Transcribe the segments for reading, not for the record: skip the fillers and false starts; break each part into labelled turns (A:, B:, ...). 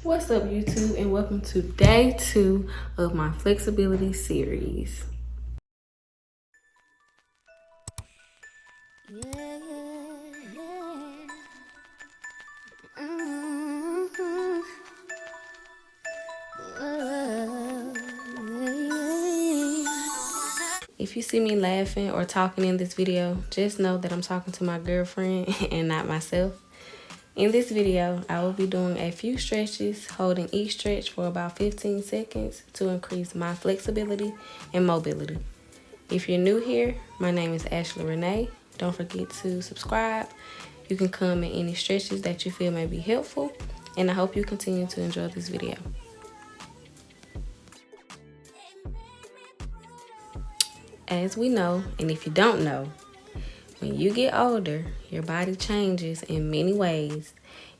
A: What's up, YouTube, and welcome to day 2 of my flexibility series. If you see me laughing or talking in this video, just know that I'm talking to my girlfriend and not myself. In this video, I will be doing a few stretches, holding each stretch for about 15 seconds to increase my flexibility and mobility. If you're new here, my name is Ashley Renee. Don't forget to subscribe. You can comment any stretches that you feel may be helpful, and I hope you continue to enjoy this video. As we know, and if you don't know, when you get older, your body changes in many ways,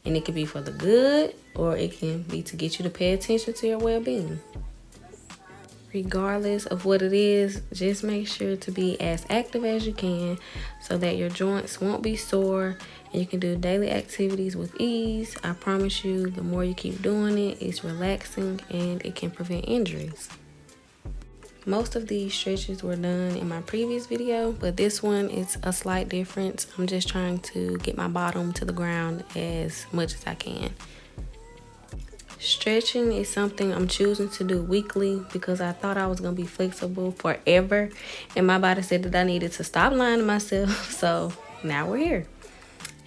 A: and it can be for the good or it can be to get you to pay attention to your well-being. Regardless of what it is, just make sure to be as active as you can so that your joints won't be sore and you can do daily activities with ease. I promise you, the more you keep doing it, it's relaxing and it can prevent injuries. Most of these stretches were done in my previous video, but this one is a slight difference. I'm just trying to get my bottom to the ground as much as I can. Stretching is something I'm choosing to do weekly because I thought I was going to be flexible forever, and my body said that I needed to stop lying to myself, so now we're here.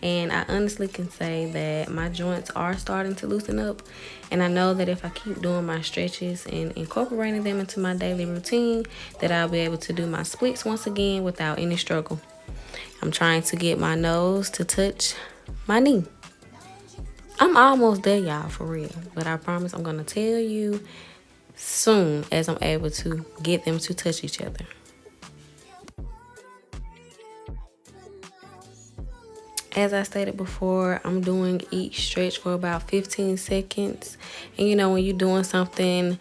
A: And I honestly can say that my joints are starting to loosen up. And I know that if I keep doing my stretches and incorporating them into my daily routine, that I'll be able to do my splits once again without any struggle. I'm trying to get my nose to touch my knee. I'm almost there, y'all, for real. But I promise I'm going to tell you soon as I'm able to get them to touch each other. As I stated before, I'm doing each stretch for about 15 seconds. And you know, when you're doing something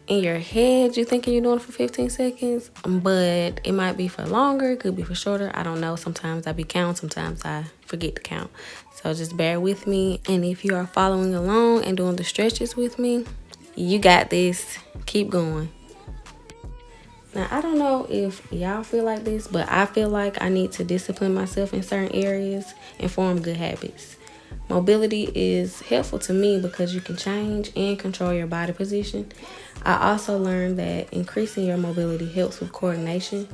A: in your head, you're thinking you're doing it for 15 seconds, but it might be for longer, it could be for shorter. I don't know. Sometimes I be counting, sometimes I forget to count. So just bear with me. And if you are following along and doing the stretches with me, you got this. Keep going. Now, I don't know if y'all feel like this, but I feel like I need to discipline myself in certain areas and form good habits. Mobility is helpful to me because you can change and control your body position. I also learned that increasing your mobility helps with coordination,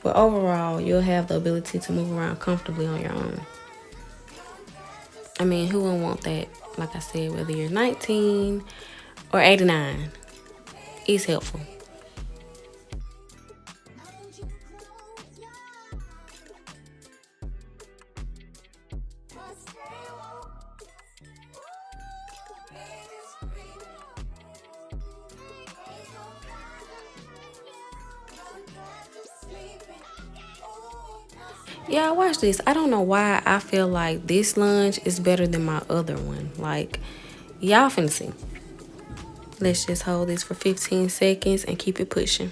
A: but overall, you'll have the ability to move around comfortably on your own. I mean, who wouldn't want that? Like I said, whether you're 19 or 89, it's helpful. Yeah, watch this. I don't know why I feel like this lunge is better than my other one. Like, y'all finna see. Let's just hold this for 15 seconds and keep it pushing.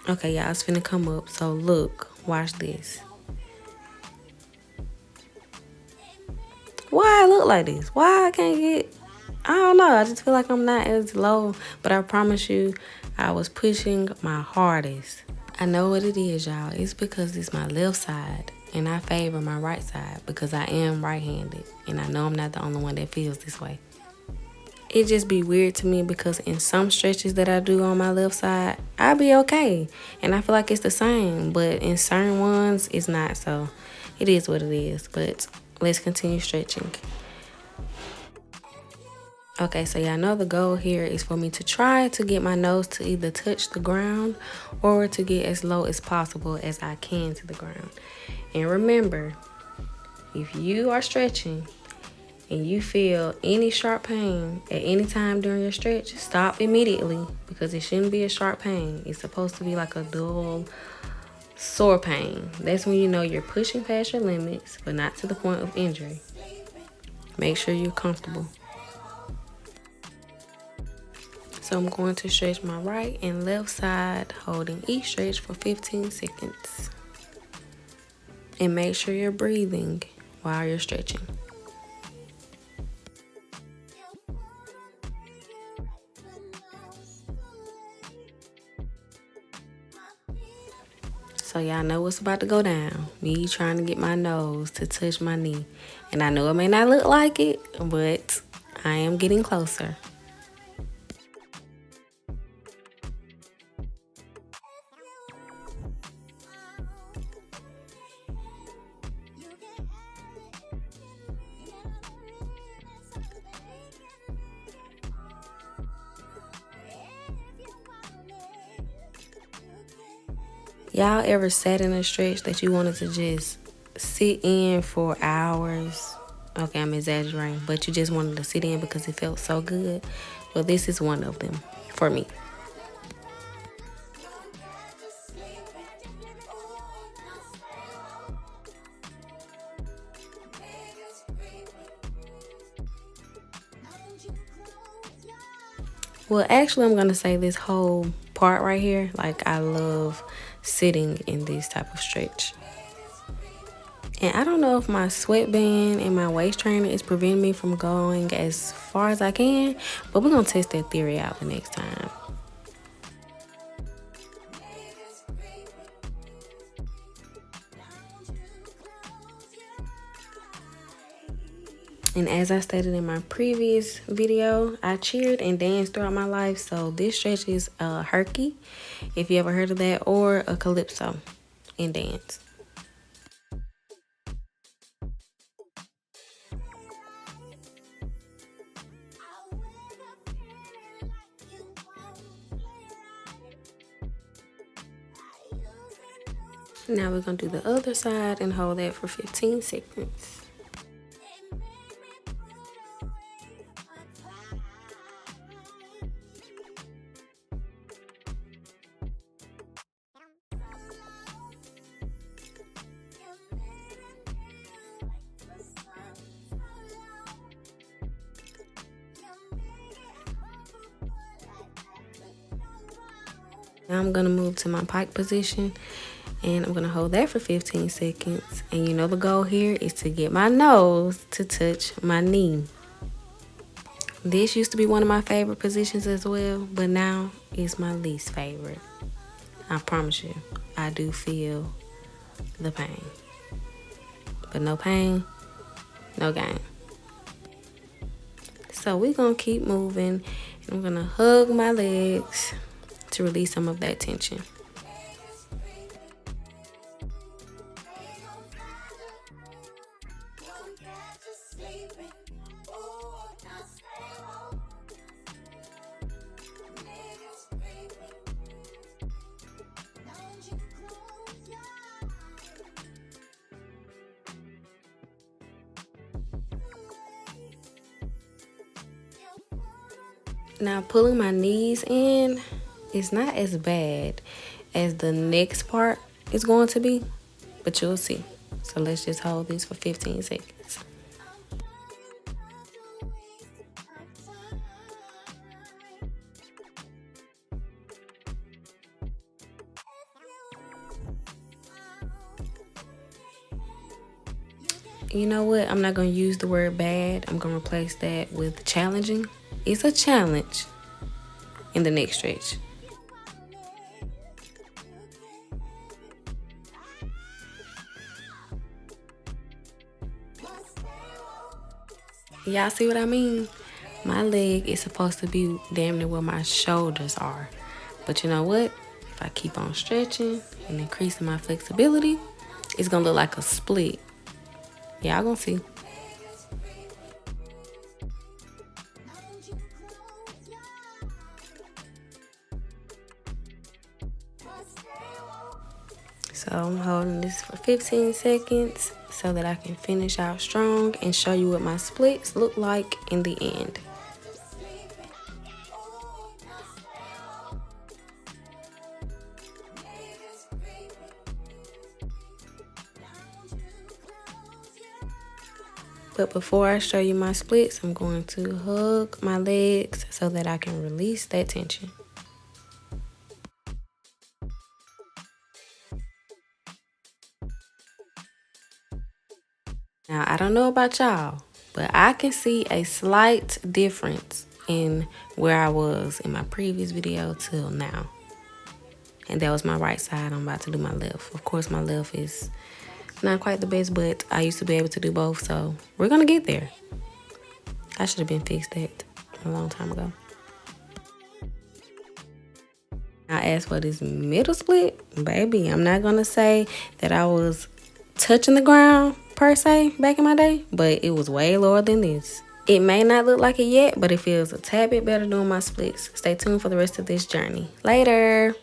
A: Okay, y'all, it's finna come up. So look, watch this. Why I look like this? Why I can't get, I don't know. I just feel like I'm not as low, but I promise you, I was pushing my hardest. I know what it is, y'all. It's because it's my left side, and I favor my right side because I am right-handed, and I know I'm not the only one that feels this way. It just be weird to me because in some stretches that I do on my left side, I be okay. And I feel like it's the same. But in certain ones, it's not. So it is what it is. But let's continue stretching. Okay, so y'all know the goal here is for me to try to get my nose to either touch the ground or to get as low as possible as I can to the ground. And remember, if you are stretching and you feel any sharp pain at any time during your stretch, stop immediately because it shouldn't be a sharp pain. It's supposed to be like a dull Sore pain. That's when you know you're pushing past your limits, but not to the point of injury. Make sure you're comfortable. So I'm going to stretch my right and left side, holding each stretch for 15 seconds. And make sure you're breathing while you're stretching. So y'all know what's about to go down. Me trying to get my nose to touch my knee. And I know it may not look like it, but I am getting closer. Y'all ever sat in a stretch that you wanted to just sit in for hours? Okay, I'm exaggerating, but you just wanted to sit in because it felt so good. Well, this is one of them for me. Well, actually, I'm going to say this whole part right here, like I love sitting in this type of stretch. And I don't know if my sweatband and my waist trainer is preventing me from going as far as I can, but we're going to test that theory out the next time. And as I stated in my previous video, I cheered and danced throughout my life. So this stretch is a herky, if you ever heard of that, or a calypso in dance. Now we're going to do the other side and hold that for 15 seconds. Now I'm going to move to my pike position. And I'm going to hold that for 15 seconds. And you know the goal here is to get my nose to touch my knee. This used to be one of my favorite positions as well, but now it's my least favorite. I promise you, I do feel the pain. But no pain, no gain. So we're going to keep moving. And I'm going to hug my legs to release some of that tension. Now pulling my knees in is not as bad as the next part is going to be, but you'll see. So let's just hold these for 15 seconds. You know what? I'm not going to use the word bad. I'm going to replace that with challenging. It's a challenge in the next stretch. Y'all see what I mean? My leg is supposed to be damn near where my shoulders are. But you know what? If I keep on stretching and increasing my flexibility, it's going to look like a split. Y'all gonna see. So I'm holding this for 15 seconds so that I can finish out strong and show you what my splits look like in the end. But before I show you my splits, I'm going to hug my legs so that I can release that tension. Now, I don't know about y'all, but I can see a slight difference in where I was in my previous video till now. And that was my right side. I'm about to do my left. Of course, my left is not quite the best, but I used to be able to do both, so we're gonna get there. I should have been fixed that a long time ago. Now, as for this middle split, baby, I'm not gonna say that I was touching the ground per se back in my day, but it was way lower than this. It may not look like it yet, but it feels a tad bit better doing my splits. Stay tuned for the rest of this journey. Later.